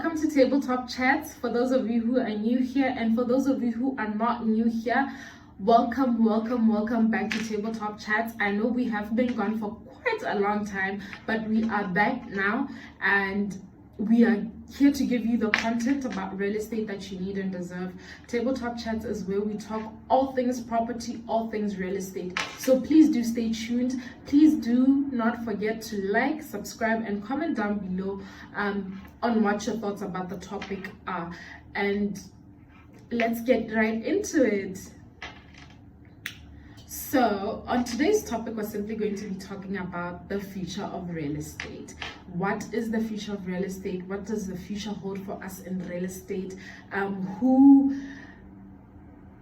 Welcome to Tabletop Chats. For those of you who are new here, and for those of you who are not new here, welcome back to Tabletop Chats. I know we have been gone for quite a long time, but we are back now, and we are here to give you the content about real estate that you need and deserve. Tabletop Chats is where we talk all things property, all things real estate. So please do stay tuned. Please do not forget to like, subscribe, and comment down below on what your thoughts about the topic are. And let's get right into it. So on today's topic, we're simply going to be talking about the future of real estate. What is the future of real estate? What does the future hold for us in real estate? Who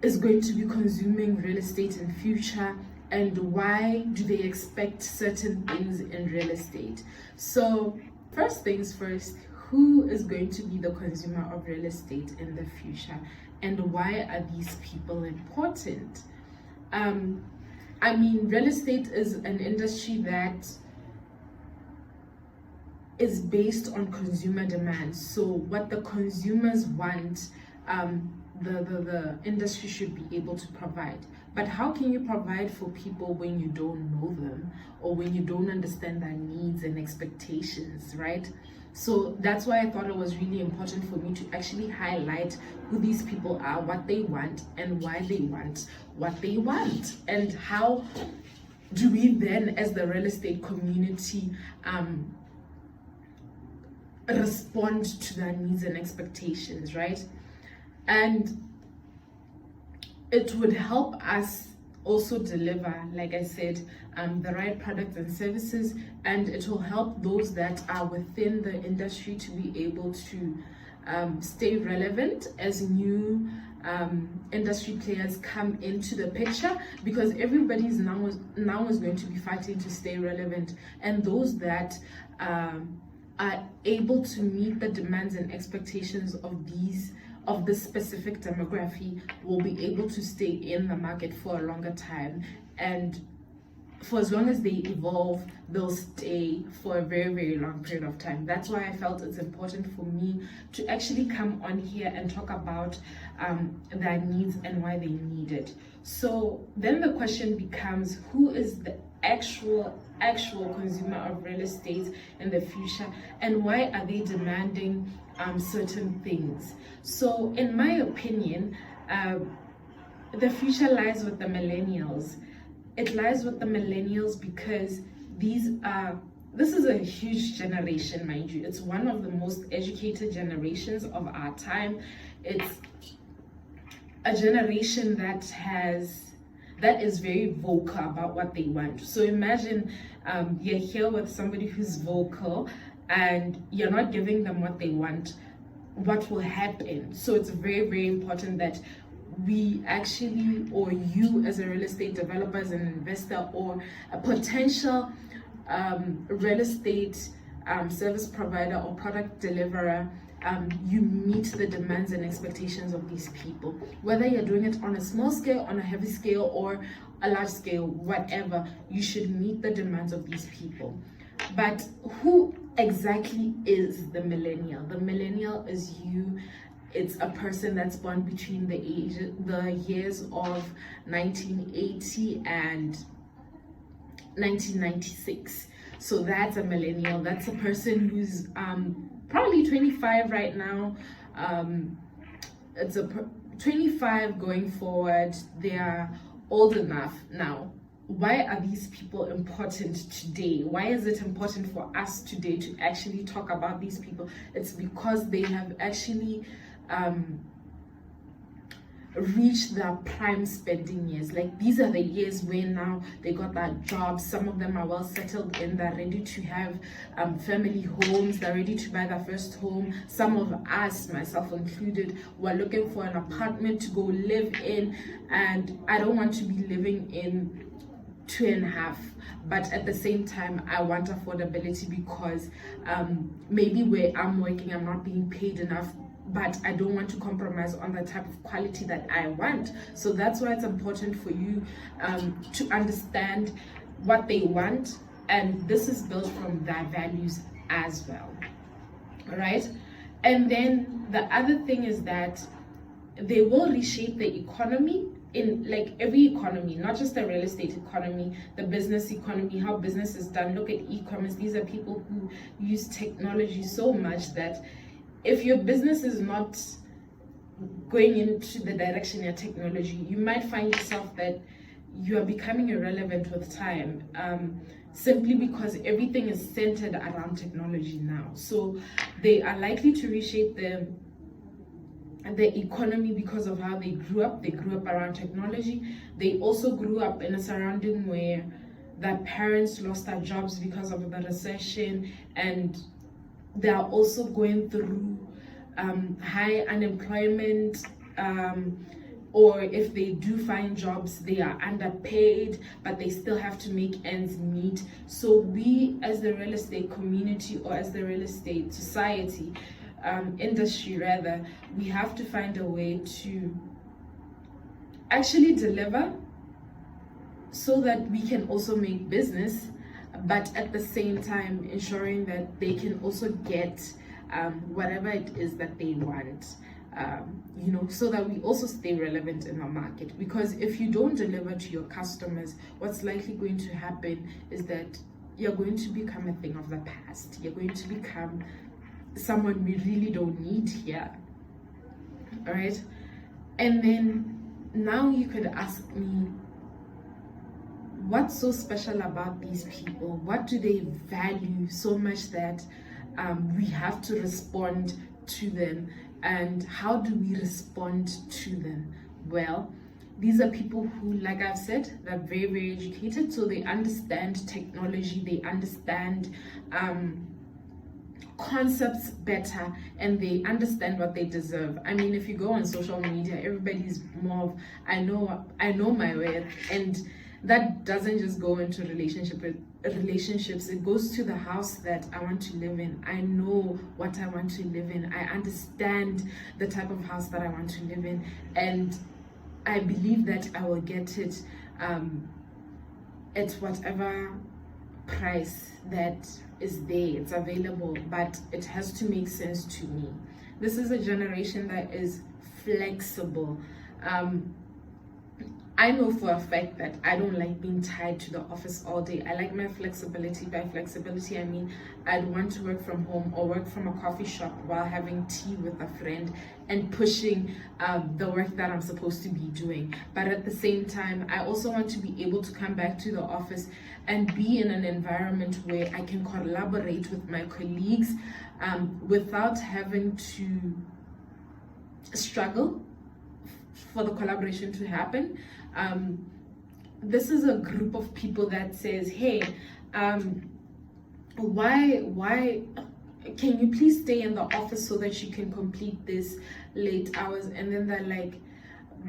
is going to be consuming real estate in future? And why do they expect certain things in real estate? So first things first, who is going to be the consumer of real estate in the future? And why are these people important? I mean, real estate is an industry that is based on consumer demand. So what the consumers want, the industry should be able to provide. But how can you provide for people when you don't know them, or when you don't understand their needs and expectations, right? So that's why I thought it was really important for me to actually highlight who these people are, what they want, and why they want what they want, and how do we then, as the real estate community, respond to their needs and expectations, right? And it would help us also deliver, like I said, the right products and services, and it will help those that are within the industry to be able to stay relevant as new industry players come into the picture, because everybody's now is going to be fighting to stay relevant, and those that are able to meet the demands and expectations of this specific demography will be able to stay in the market for a longer time, and for as long as they evolve, they'll stay for a very, very long period of time. That's why I felt it's important for me to actually come on here and talk about their needs and why they need it. So then the question becomes, who is the actual consumer of real estate in the future, and why are they demanding certain things? So in my opinion, the future lies with the millennials. It lies with the millennials because this is a huge generation, mind you. It's one of the most educated generations of our time. It's a generation that is very vocal about what they want. So imagine you're here with somebody who's vocal and you're not giving them what they want. What will happen? So it's very, very important that we actually, or you as a real estate developer, as an investor, or a potential real estate service provider or product deliverer, you meet the demands and expectations of these people. Whether you're doing it on a small scale, on a heavy scale, or a large scale, whatever, you should meet the demands of these people. But who exactly is the millennial? The millennial is you. It's a person that's born between the years of 1980 and 1996. So that's a millennial. That's a person who's probably 25 right now. It's 25 going forward. They are old enough now. Why are these people important today? Why is it important for us today to actually talk about these people? It's because they have actually reach their prime spending years. Like, these are the years where now they got that job. Some of them are well settled in, they're ready to have family homes, they're ready to buy their first home. Some of us, myself included, were looking for an apartment to go live in, and I don't want to be living in 2.5, but at the same time I want affordability, because maybe where I'm working I'm not being paid enough, but I don't want to compromise on the type of quality that I want. So that's why it's important for you to understand what they want, and this is built from their values as well, right? And then the other thing is that they will reshape the economy, in like every economy, not just the real estate economy, the business economy, how business is done. Look at e-commerce. These are people who use technology so much that if your business is not going into the direction of technology, you might find yourself that you are becoming irrelevant with time, simply because everything is centered around technology now. So they are likely to reshape the economy because of how they grew up. They grew up around technology. They also grew up in a surrounding where their parents lost their jobs because of the recession, and they are also going through high unemployment, or if they do find jobs, they are underpaid, but they still have to make ends meet. So we, as the real estate community, or as the real estate society, industry rather, we have to find a way to actually deliver so that we can also make business, but at the same time ensuring that they can also get whatever it is that they want, so that we also stay relevant in the market. Because if you don't deliver to your customers, what's likely going to happen is that you're going to become a thing of the past. You're going to become someone we really don't need here. All right. And then now you could ask me, what's so special about these people? What do they value so much that we have to respond to them? And how do we respond to them? Well, these are people who, like I've said, they're very, very educated. So they understand technology, they understand concepts better, and they understand what they deserve. I mean, if you go on social media, everybody's more of, I know my worth, and that doesn't just go into relationships. It goes to the house that I want to live in. I know what I want to live in. I understand the type of house that I want to live in, and I believe that I will get it at whatever price that is there. It's available, but it has to make sense to me. This is a generation that is flexible. I know for a fact that I don't like being tied to the office all day. I like my flexibility. By flexibility, I mean I'd want to work from home or work from a coffee shop while having tea with a friend and pushing the work that I'm supposed to be doing. But at the same time, I also want to be able to come back to the office and be in an environment where I can collaborate with my colleagues without having to struggle for the collaboration to happen. This is a group of people that says, hey, why can you please stay in the office so that you can complete this late hours? And then they're like,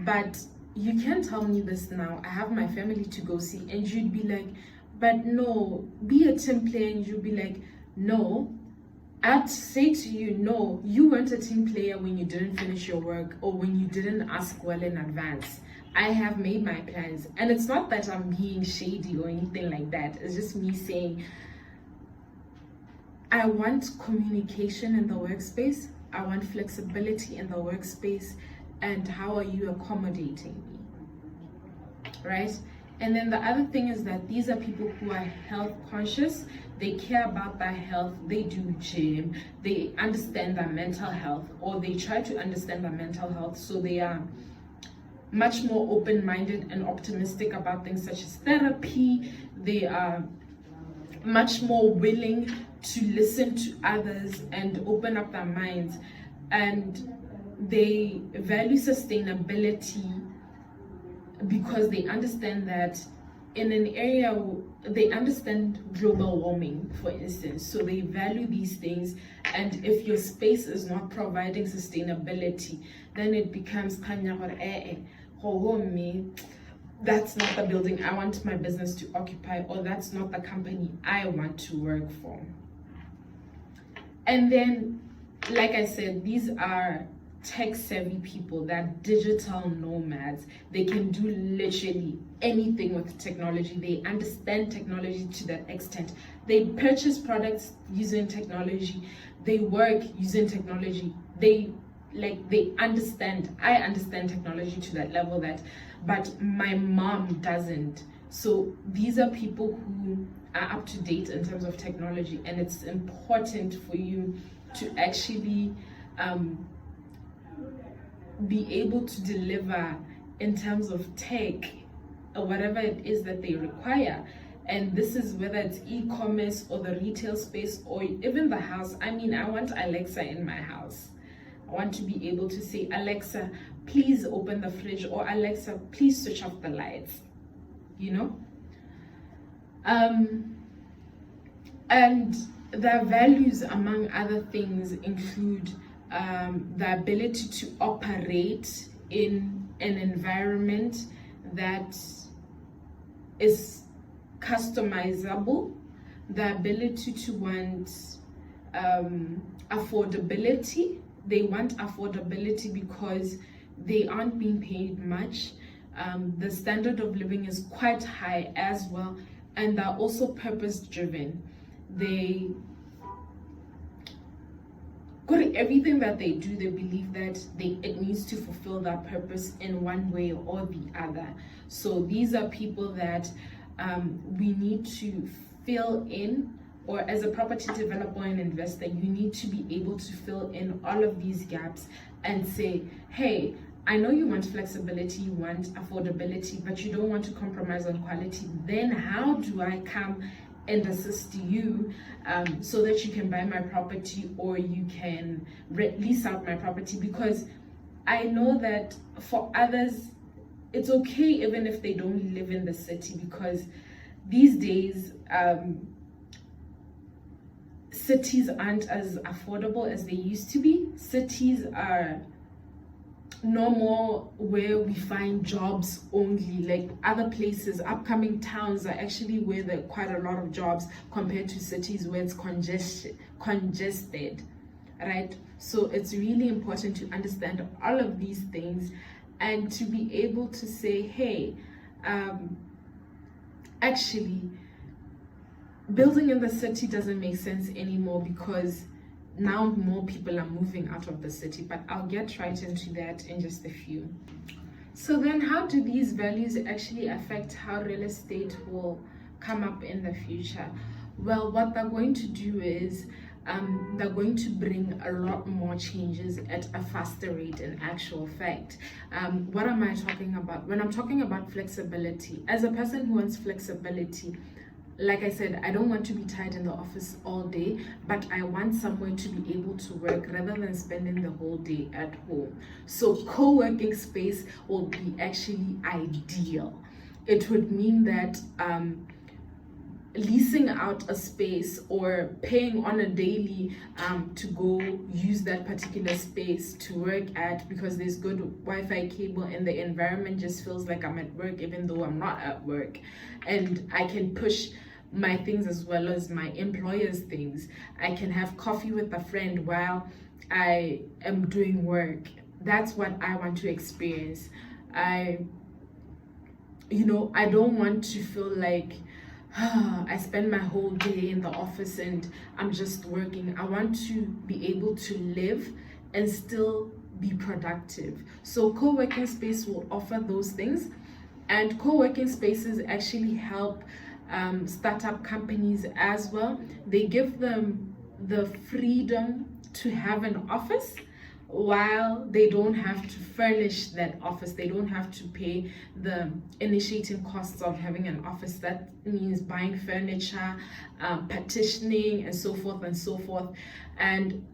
but you can't tell me this now, I have my family to go see. And you'd be like, but no, be a team player. And you'd be like, no, I'd say to you, no, you weren't a team player when you didn't finish your work or when you didn't ask well in advance. I have made my plans. And it's not that I'm being shady or anything like that. It's just me saying, I want communication in the workspace. I want flexibility in the workspace. And how are you accommodating me? Right? And then the other thing is that these are people who are health conscious. They care about their health. They do gym. They understand their mental health, or they try to understand their mental health. So they are much more open-minded and optimistic about things such as therapy. They are much more willing to listen to others and open up their minds. And they value sustainability because they understand that in an area, they understand global warming, for instance. So they value these things. And if your space is not providing sustainability, then it becomes that's not the building I want my business to occupy, or that's not the company I want to work for. And then, like I said, these are tech-savvy people, that digital nomads. They can do literally anything with technology. They understand technology to that extent. They purchase products using technology. they work using technology. They understand. I understand technology to that level but my mom doesn't. So these are people who are up to date in terms of technology, and it's important for you to actually be able to deliver in terms of tech or whatever it is that they require. And this is whether it's e-commerce or the retail space or even the house. I mean, I want Alexa in my house. I want to be able to say, Alexa, please open the fridge, or Alexa, please switch off the lights, And their values, among other things, include the ability to operate in an environment that is customizable, the ability to want affordability. They want affordability because they aren't being paid much. The standard of living is quite high as well, and they're also purpose-driven. Everything that they do, they believe that it needs to fulfill that purpose in one way or the other. So these are people that we need to fill in, or as a property developer and investor, you need to be able to fill in all of these gaps and say, hey, I know you want flexibility, you want affordability, but you don't want to compromise on quality. Then how do I come and assist you so that you can buy my property, or you can lease out my property? Because I know that for others, it's okay even if they don't live in the city, because these days, cities aren't as affordable as they used to be. Cities are no more where we find jobs only. Like other places, upcoming towns are actually where there are quite a lot of jobs compared to cities where it's congested, right? So it's really important to understand all of these things and to be able to say, hey, actually, building in the city doesn't make sense anymore because now more people are moving out of the city, but I'll get right into that in just a few. So then how do these values actually affect how real estate will come up in the future? Well, what they're going to do is they're going to bring a lot more changes at a faster rate in actual fact. What am I talking about? When I'm talking about flexibility, as a person who wants flexibility, like I said, I don't want to be tied in the office all day, but I want somewhere to be able to work rather than spending the whole day at home. So co-working space will be actually ideal. It would mean that leasing out a space or paying on a daily to go use that particular space to work at, because there's good Wi-Fi cable and the environment just feels like I'm at work even though I'm not at work, and I can push my things as well as my employer's things. I can have coffee with a friend while I am doing work. That's what I want to experience. I don't want to feel like I spend my whole day in the office and I'm just working. I want to be able to live and still be productive. So co-working space will offer those things, and co-working spaces actually help startup companies as well. They give them the freedom to have an office while they don't have to furnish that office. They don't have to pay the initiating costs of having an office. That means buying furniture, partitioning, and so forth and so forth. And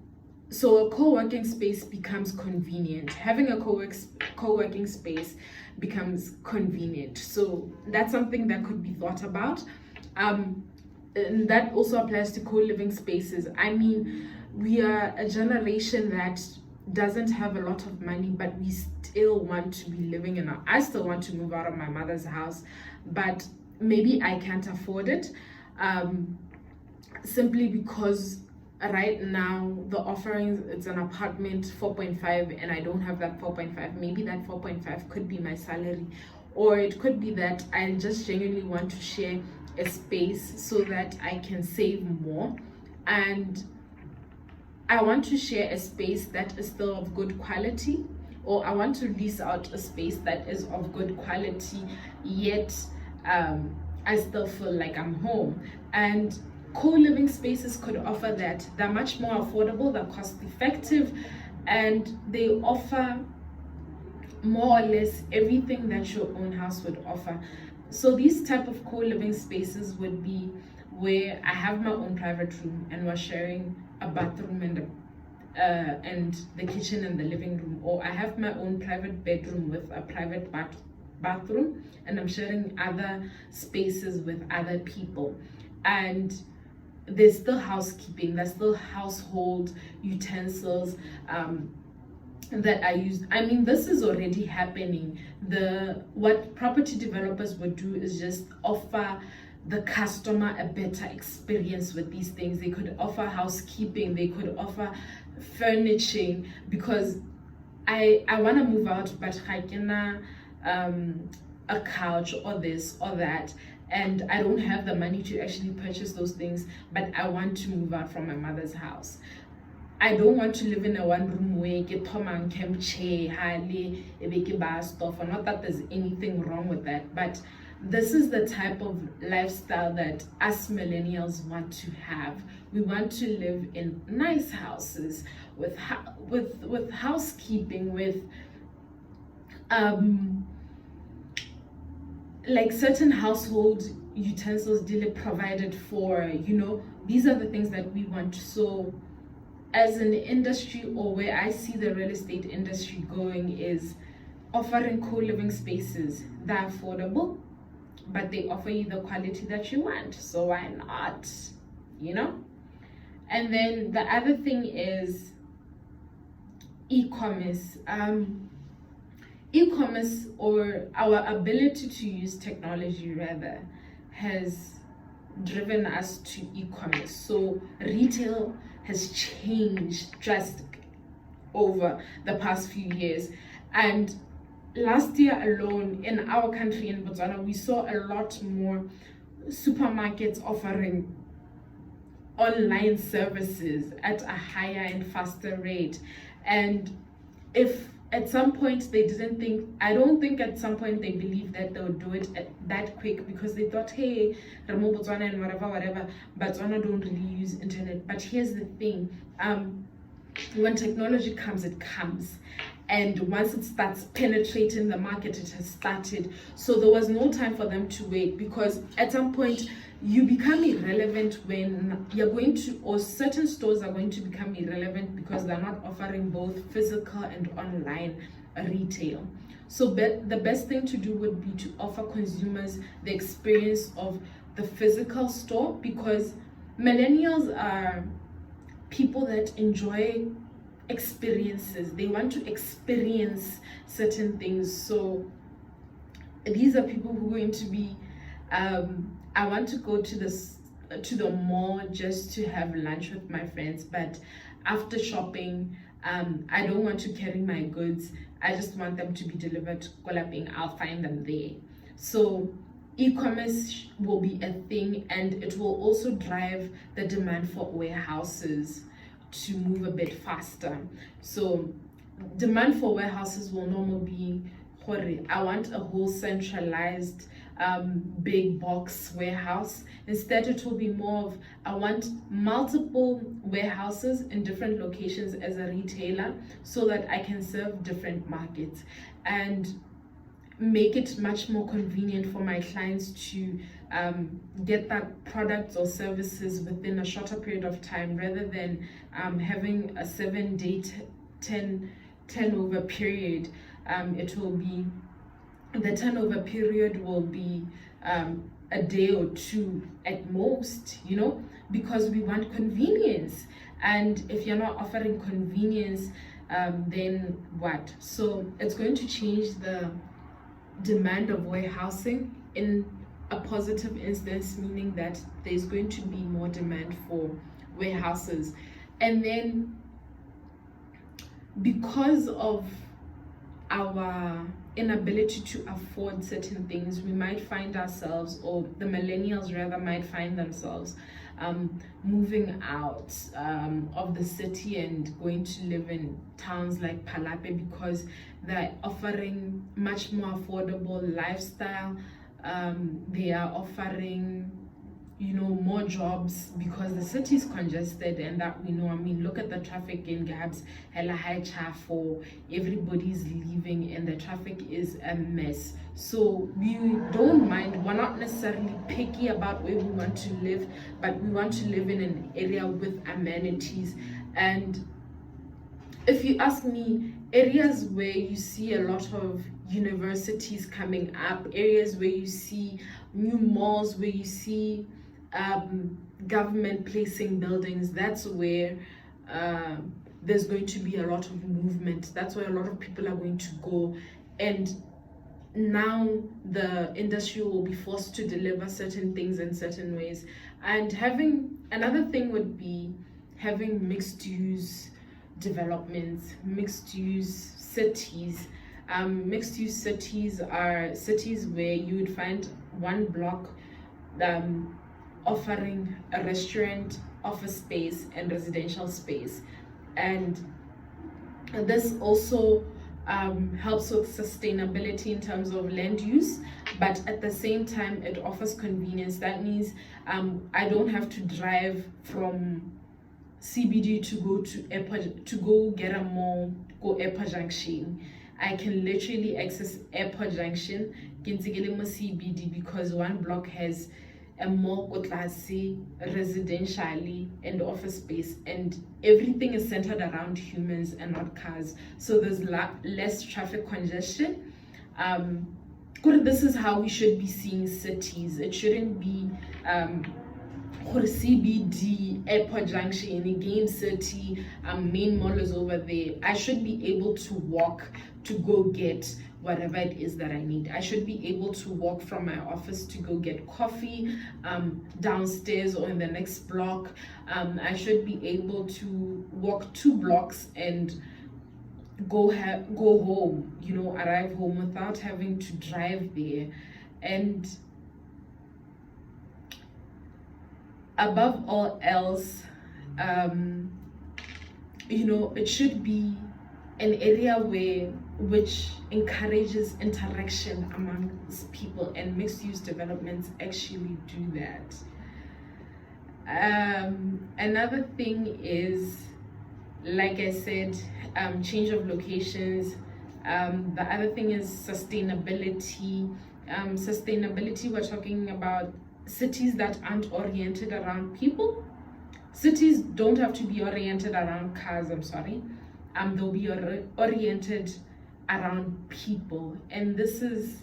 so a co-working space becomes convenient. Having a co-working space becomes convenient. So that's something that could be thought about. And that also applies to co-living spaces. I mean, we are a generation that doesn't have a lot of money, but we still want to be living in I still want to move out of my mother's house, but maybe I can't afford it, simply because right now the offerings, it's an apartment 4.5 and I don't have that 4.5. Maybe that 4.5 could be my salary, or it could be that I just genuinely want to share a space so that I can save more. And I want to share a space that is still of good quality, or I want to lease out a space that is of good quality, yet I still feel like I'm home. And co-living spaces could offer that. They're much more affordable, they're cost effective, and they offer more or less everything that your own house would offer. So these type of co-living spaces would be where I have my own private room and we're sharing a bathroom and the kitchen and the living room, or I have my own private bedroom with a private bathroom, and I'm sharing other spaces with other people. And there's still housekeeping, there's still household utensils that I use. I mean, this is already happening. What property developers would do is just offer the customer a better experience with these things. They could offer housekeeping, they could offer furnishing, because I want to move out, but I can a couch or this or that, and I don't have the money to actually purchase those things, but I want to move out from my mother's house. I don't want to live in a one room way, stuff, or not that there's anything wrong with that, but this is the type of lifestyle that us millennials want to have. We want to live in nice houses with housekeeping, with like certain household utensils daily provided for, these are the things that we want. So as an industry, or where I see the real estate industry going, is offering co-living spaces that are affordable, but they offer you the quality that you want. So why not, And then the other thing is e-commerce. E-commerce, or our ability to use technology rather, has driven us to e-commerce. So retail has changed drastically over the past few years. And last year alone in our country, in Botswana, we saw a lot more supermarkets offering online services at a higher and faster rate. And if at some point they didn't think, I don't think at some point they believed that they would do it that quick, because they thought, hey, Remo Botswana and whatever, Botswana don't really use internet. But here's the thing, when technology comes, it comes. And once it starts penetrating the market, it has started. So there was no time for them to wait, because at some point you become irrelevant when you're going to, or certain stores are going to become irrelevant because they're not offering both physical and online retail. So the best thing to do would be to offer consumers the experience of the physical store, because millennials are people that enjoy experiences. They want to experience certain things. So these are people who are going to be I want to go to the mall just to have lunch with my friends, but after shopping, I don't want to carry my goods. I just want them to be delivered to Kolaping. I'll find them there. So e-commerce will be a thing, and it will also drive the demand for warehouses to move a bit faster. So demand for warehouses will normally be, I want a whole centralized big box warehouse. Instead, it will be more of, I want multiple warehouses in different locations as a retailer, so that I can serve different markets and make it much more convenient for my clients to get that products or services within a shorter period of time, rather than having a 7-day turnover period. The turnover period will be a day or two at most, because we want convenience. And if you're not offering convenience, then what? So it's going to change the demand of warehousing in a positive instance, meaning that there's going to be more demand for warehouses. And then because of our inability to afford certain things, we might find ourselves, or the millennials rather might find themselves moving out of the city and going to live in towns like Palape because they're offering much more affordable lifestyle. They are offering, you know, more jobs because the city is congested, and that we know. I mean, look at the traffic in Gabs, hella high traffic, everybody's leaving and the traffic is a mess. So we don't mind, we're not necessarily picky about where we want to live, but we want to live in an area with amenities. And if you ask me, areas where you see a lot of universities coming up, areas where you see new malls, where you see government placing buildings, that's where there's going to be a lot of movement. That's where a lot of people are going to go. And now the industry will be forced to deliver certain things in certain ways. And having another thing would be having mixed use developments, mixed use cities. Mixed use cities are cities where you would find one block offering a restaurant, office space, and residential space. And this also helps with sustainability in terms of land use, but at the same time it offers convenience. That means I don't have to drive from CBD to go to airport, to go get a mall, go airport junction. I can literally access airport junction CBD because one block has a mall, residentially, and office space, and everything is centered around humans and not cars, so there's less traffic congestion. This is how we should be seeing cities. It shouldn't be CBD, airport junction, a game city, main mall is over there. I should be able to walk to go get whatever it is that I need. I should be able to walk from my office to go get coffee downstairs or in the next block. I should be able to walk 2 blocks and go home, you know, arrive home without having to drive there. And above all else, you know, it should be an area which encourages interaction amongst people, and mixed use developments actually do that. Another thing is, like I said, change of locations. The other thing is sustainability. Sustainability, we're talking about cities that aren't oriented around people. Cities don't have to be oriented around cars, I'm sorry. They'll be oriented around people, and this is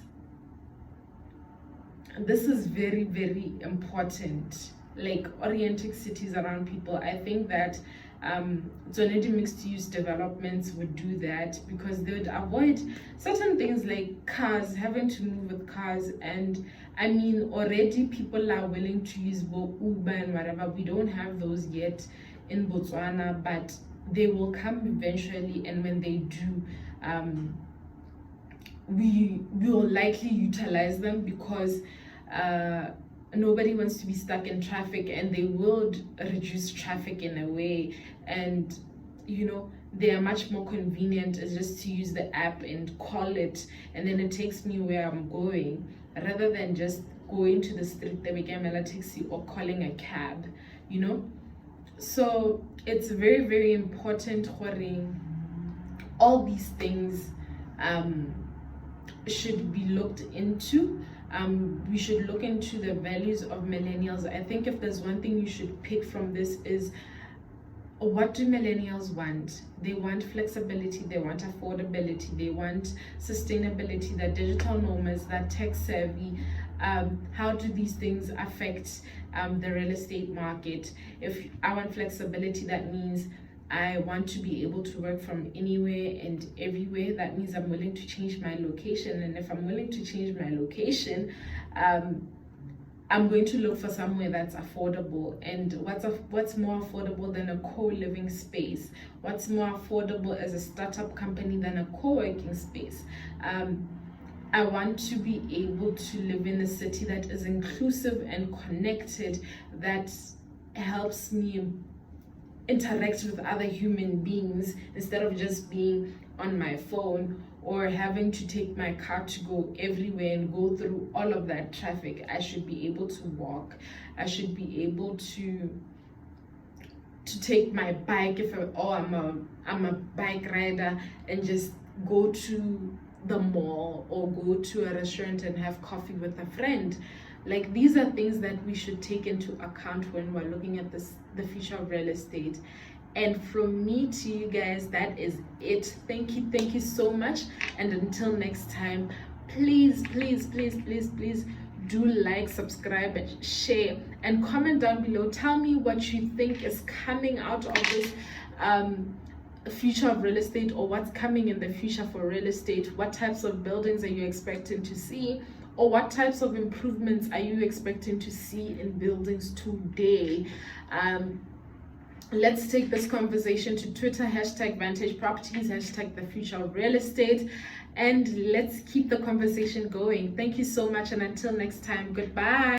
very, very important. Like, orienting cities around people. I think that Zonedi mixed use developments would do that because they would avoid certain things like cars, having to move with cars. And I mean, already people are willing to use Uber and whatever. We don't have those yet in Botswana, but they will come eventually, and when they do, we will likely utilize them because nobody wants to be stuck in traffic, and they will reduce traffic in a way. And you know, they are much more convenient. It's just to use the app and call it, and then it takes me where I'm going, rather than just going to the street that became a taxi or calling a cab, you know. So it's very, very important. All these things should be looked into. We should look into the values of millennials. I think if there's one thing you should pick from this is, what do millennials want? They want flexibility, they want affordability, they want sustainability, they're digital nomads, they're tech savvy. How do these things affect the real estate market? If I want flexibility, that means I want to be able to work from anywhere and everywhere. That means I'm willing to change my location. And if I'm willing to change my location, I'm going to look for somewhere that's affordable. And what's more affordable than a co-living space? What's more affordable as a startup company than a co-working space? I want to be able to live in a city that is inclusive and connected, that helps me interact with other human beings instead of just being on my phone or having to take my car to go everywhere and go through all of that traffic. I should be able to walk. I should be able to take my bike I'm a bike rider and just go to the mall or go to a restaurant and have coffee with a friend. Like, these are things that we should take into account when we're looking at the future of real estate. And from me to you guys, that is it. Thank you so much. And until next time, please do like, subscribe, and share, and comment down below. Tell me what you think is coming out of this future of real estate, or what's coming in the future for real estate. What types of buildings are you expecting to see, or what types of improvements are you expecting to see in buildings today? Let's take this conversation to Twitter, #Vantage Properties, #the future of real estate, and let's keep the conversation going. Thank you so much, and until next time, goodbye.